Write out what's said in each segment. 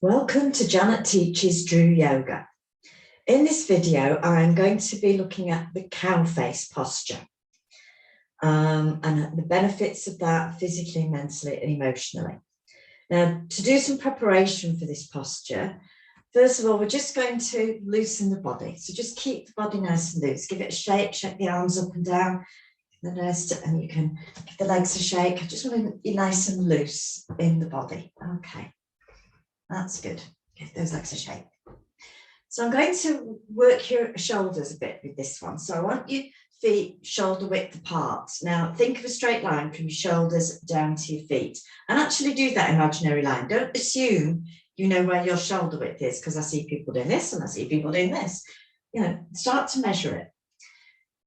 Welcome to Janet Teaches DRU Yoga. In this video, I'm going to be looking at the cow face posture and the benefits of that physically, mentally and emotionally. Now, to do some preparation for this posture, first of all, we're just going to loosen the body. So just keep the body nice and loose. Give it a shake the arms up and down, the nose, and you can give the legs a shake. I just want to be nice and loose in the body. Okay. That's good. Give those legs a shake. So I'm going to work your shoulders a bit with this one. So I want your feet shoulder width apart. Now think of a straight line from your shoulders down to your feet and actually do that imaginary line. Don't assume you know where your shoulder width is, because I see people doing this and I see people doing this. You know, start to measure it.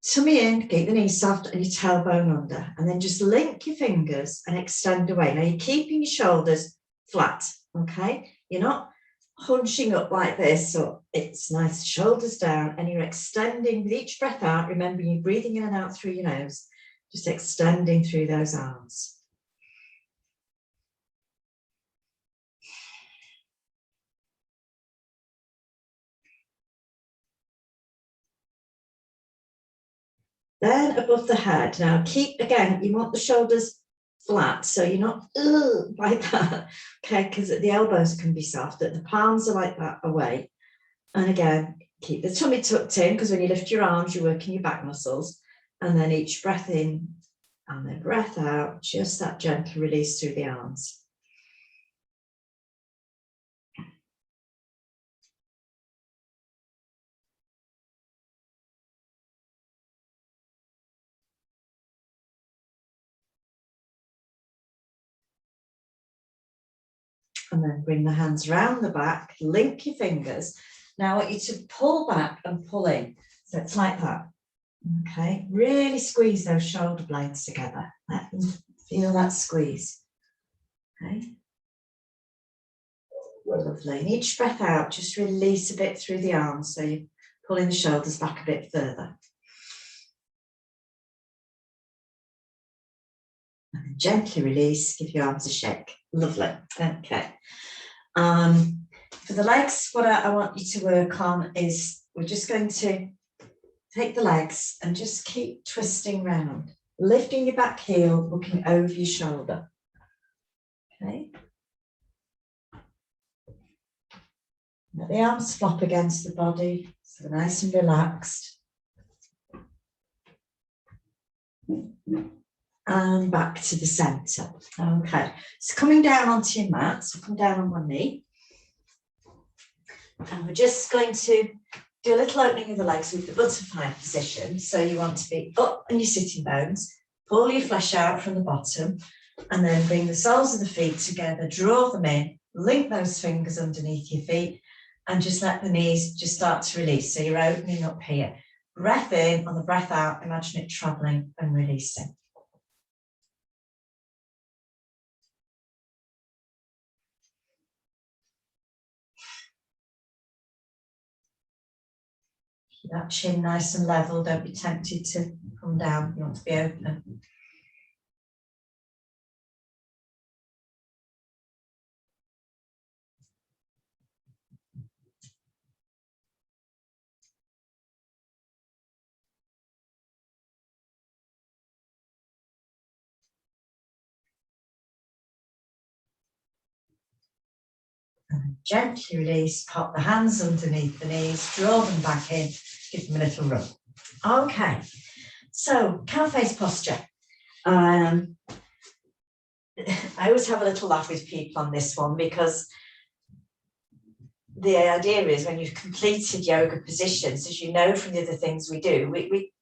Tummy in, keep the knees soft and your tailbone under, and then just link your fingers and extend away. Now you're keeping your shoulders flat. Okay, you're not hunching up like this, so it's nice, shoulders down, and you're extending with each breath out. Remember, you're breathing in and out through your nose, just extending through those arms. Then above the head, now keep, again, you want the shoulders flat, so you're not like that, okay, because the elbows can be soft, that the palms are like that away. And again, keep the tummy tucked in, because when you lift your arms, you're working your back muscles. And then each breath in and then breath out, just that gentle release through the arms. And then bring the hands round the back, link your fingers. Now I want you to pull back and pull in. So it's like that. Okay, really squeeze those shoulder blades together. Let them feel that squeeze. Okay. Lovely. And each breath out, just release a bit through the arms. So you're pulling the shoulders back a bit further. And then gently release, give your arms a shake. Lovely. Okay. For the legs, what I want you to work on is we're just going to take the legs and just keep twisting round, lifting your back heel, looking over your shoulder. Okay. Let the arms flop against the body, so nice and relaxed. And back to the center. Okay, so coming down onto your mat, so come down on one knee. And we're just going to do a little opening of the legs with the butterfly position. So you want to be up on your sitting bones, pull your flesh out from the bottom, and then bring the soles of the feet together, draw them in, link those fingers underneath your feet, and just let the knees just start to release. So you're opening up here. Breath in, on the breath out, imagine it traveling and releasing. Keep that chin nice and level. Don't be tempted to come down. You want to be open. And gently release, pop the hands underneath the knees, draw them back in, give them a little rub. Okay, so cow face posture. I always have a little laugh with people on this one, because the idea is when you've completed yoga positions, as you know from the other things we do, we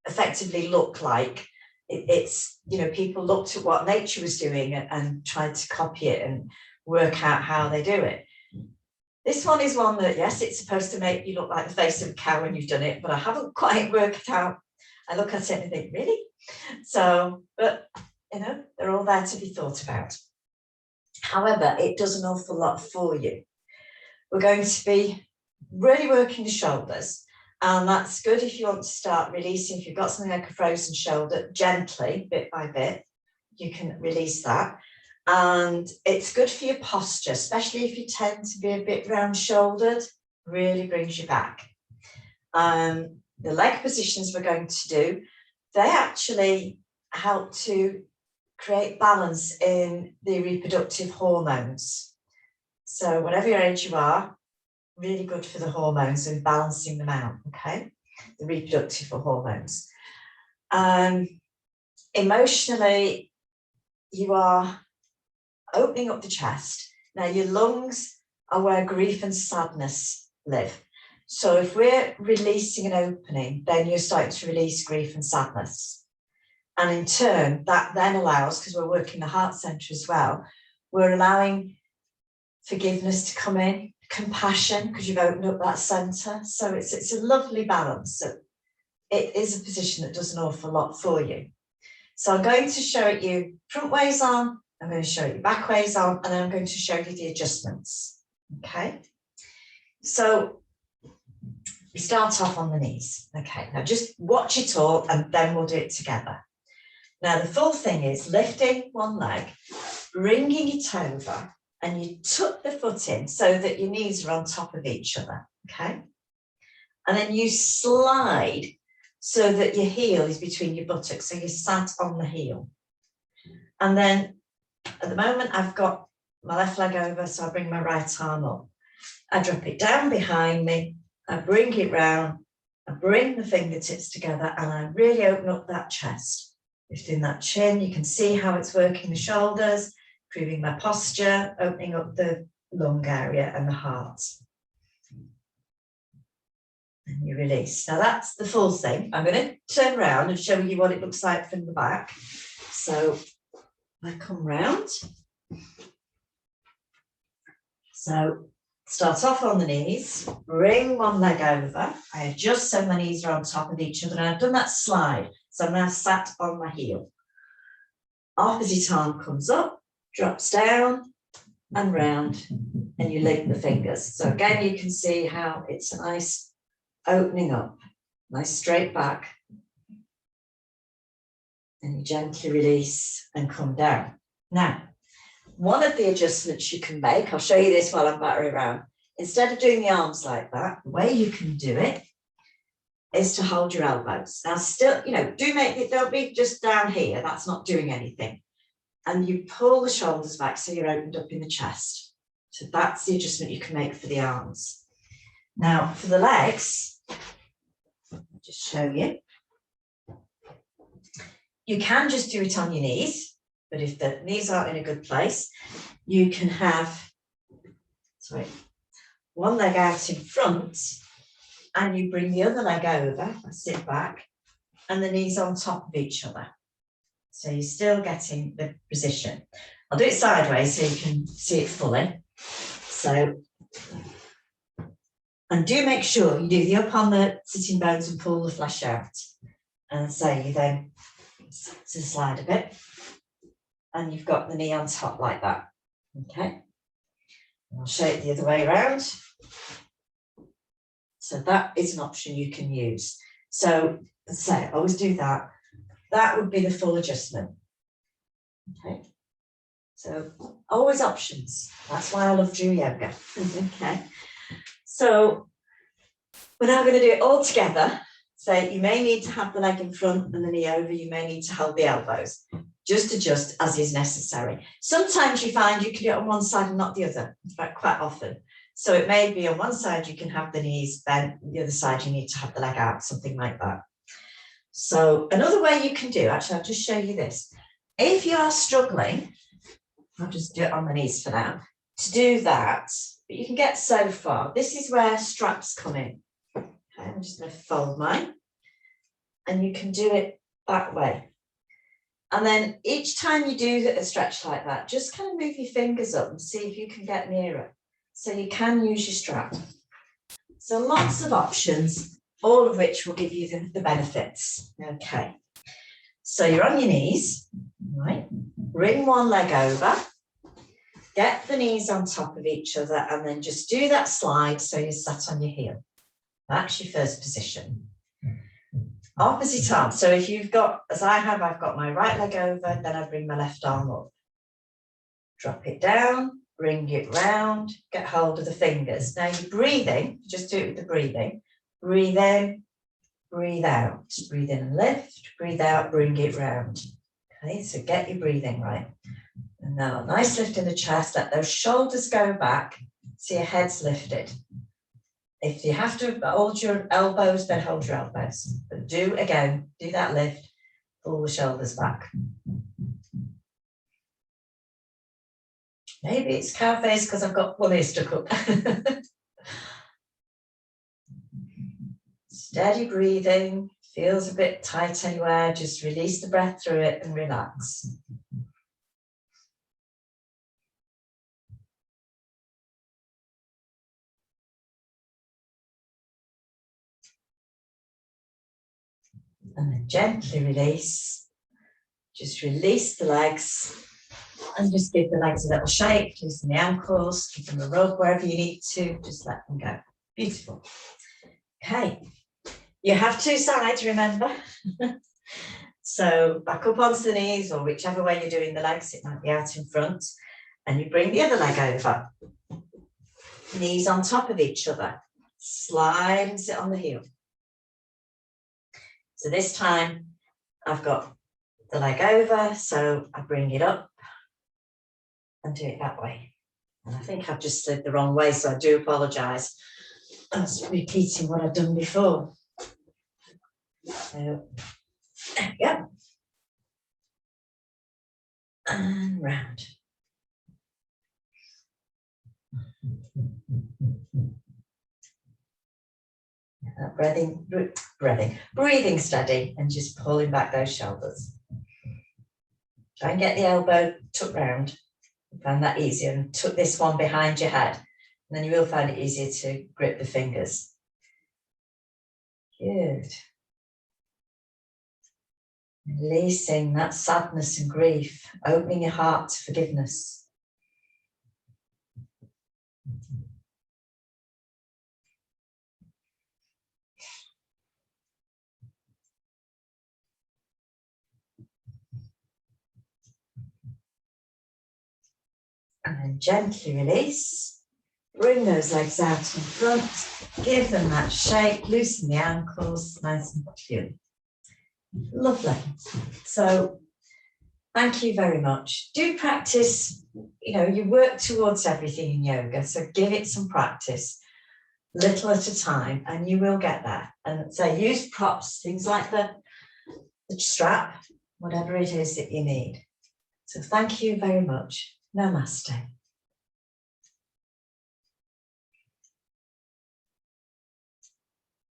effectively look like it's, you know, people looked at what nature was doing and tried to copy it and work out how they do it. This one is one that, yes, it's supposed to make you look like the face of a cow when you've done it, but I haven't quite worked out. I look at it and think, really? So, but, you know, they're all there to be thought about. However, it does an awful lot for you. We're going to be really working the shoulders, and that's good if you want to start releasing. If you've got something like a frozen shoulder, gently, bit by bit, you can release that. And it's good for your posture, especially if you tend to be a bit round-shouldered, really brings you back. The leg positions we're going to do, they actually help to create balance in the reproductive hormones. So whatever your age you are, really good for the hormones and balancing them out, okay? The reproductive hormones. Emotionally, you are opening up the chest. Now, your lungs are where grief and sadness live. So if we're releasing an opening, then you're starting to release grief and sadness. And in turn, that then allows, because we're working the heart center as well, we're allowing forgiveness to come in, compassion, because you've opened up that center. So it's a lovely balance. So it is a position that does an awful lot for you. So I'm going to show it you front ways on, I'm going to show it you back ways on, and then I'm going to show you the adjustments. Okay. So we start off on the knees. Okay, now just watch it all and then we'll do it together. Now the full thing is lifting one leg, bringing it over, and you tuck the foot in so that your knees are on top of each other, okay? And then you slide so that your heel is between your buttocks, so you're sat on the heel. And then at the moment I've got my left leg over, so I bring my right arm up. I drop it down behind me, I bring it round, I bring the fingertips together, and I really open up that chest. Lifting that chin, you can see how it's working the shoulders, improving my posture, opening up the lung area and the heart. And you release. Now that's the full thing. I'm going to turn around and show you what it looks like from the back. So I come round. So start off on the knees, bring one leg over. I adjust so my knees are on top of each other, and I've done that slide. So I'm now sat on my heel. Opposite arm comes up, drops down and round, and you link the fingers. So again, you can see how it's a nice opening up, nice straight back. And you gently release and come down. Now, one of the adjustments you can make, I'll show you this while I'm battering around. Instead of doing the arms like that, the way you can do it is to hold your elbows. Now still, do make it, don't be just down here, that's not doing anything. And you pull the shoulders back so you're opened up in the chest. So that's the adjustment you can make for the arms. Now for the legs, I'll just show you. You can just do it on your knees, but if the knees aren't in a good place, you can have, one leg out in front, and you bring the other leg over, sit back, and the knees on top of each other. So you're still getting the position. I'll do it sideways so you can see it fully. So, and do make sure you do the up on the sitting bones and pull the flesh out. And so you then slide a bit, and you've got the knee on top like that. Okay. I'll show it the other way around. So that is an option you can use. So, as I say, always do that. That would be the full adjustment. Okay. So always options. That's why I love DRU Yoga. Okay. So we're now going to do it all together. So you may need to have the leg in front and the knee over. You may need to hold the elbows. Just adjust as is necessary. Sometimes you find you can do it on one side and not the other. In fact, quite often. So it may be on one side you can have the knees bent, the other side you need to have the leg out, something like that. So another way you can do, actually, I'll just show you this. If you are struggling, I'll just do it on the knees for now, to do that, but you can get so far. This is where straps come in. Okay, I'm just going to fold mine, and you can do it that way. And then each time you do a stretch like that, just kind of move your fingers up and see if you can get nearer. So you can use your strap. So lots of options, all of which will give you the benefits. Okay. So you're on your knees, right? Bring one leg over, get the knees on top of each other, and then just do that slide so you're sat on your heel. That's your first position. Opposite arm. So if you've got, as I have, I've got my right leg over, then I bring my left arm up. Drop it down, bring it round, get hold of the fingers. Now you're breathing, just do it with the breathing. Breathe in, breathe out. Breathe in and lift, breathe out, bring it round. Okay, so get your breathing right. And now a nice lift in the chest, let those shoulders go back, so your head's lifted. If you have to hold your elbows, then hold your elbows. But do that lift, pull the shoulders back. Maybe it's cow face because I've got one ear stuck up. Steady breathing, feels a bit tight anywhere, just release the breath through it and relax. And then gently release. Just release the legs and just give the legs a little shake, loosen the ankles, give them a rub wherever you need to, just let them go. Beautiful. Okay, you have two sides, remember? So back up onto the knees, or whichever way you're doing the legs, it might be out in front, and you bring the other leg over. Knees on top of each other, slide and sit on the heel. So this time I've got the leg over, so I bring it up and do it that way. And I think I've just slid the wrong way, so I do apologise. I was repeating what I've done before. So, there we go. And round. Breathing steady and just pulling back those shoulders. Try and get the elbow tucked round. Find that easier, and tuck this one behind your head. And then you will find it easier to grip the fingers. Good. Releasing that sadness and grief, opening your heart to forgiveness. And then gently release. Bring those legs out in front. Give them that shake. Loosen the ankles. Nice and cute. Lovely. So thank you very much. Do practice. You work towards everything in yoga. So give it some practice, little at a time, and you will get there. And so use props, things like the strap, whatever it is that you need. So thank you very much. Namaste.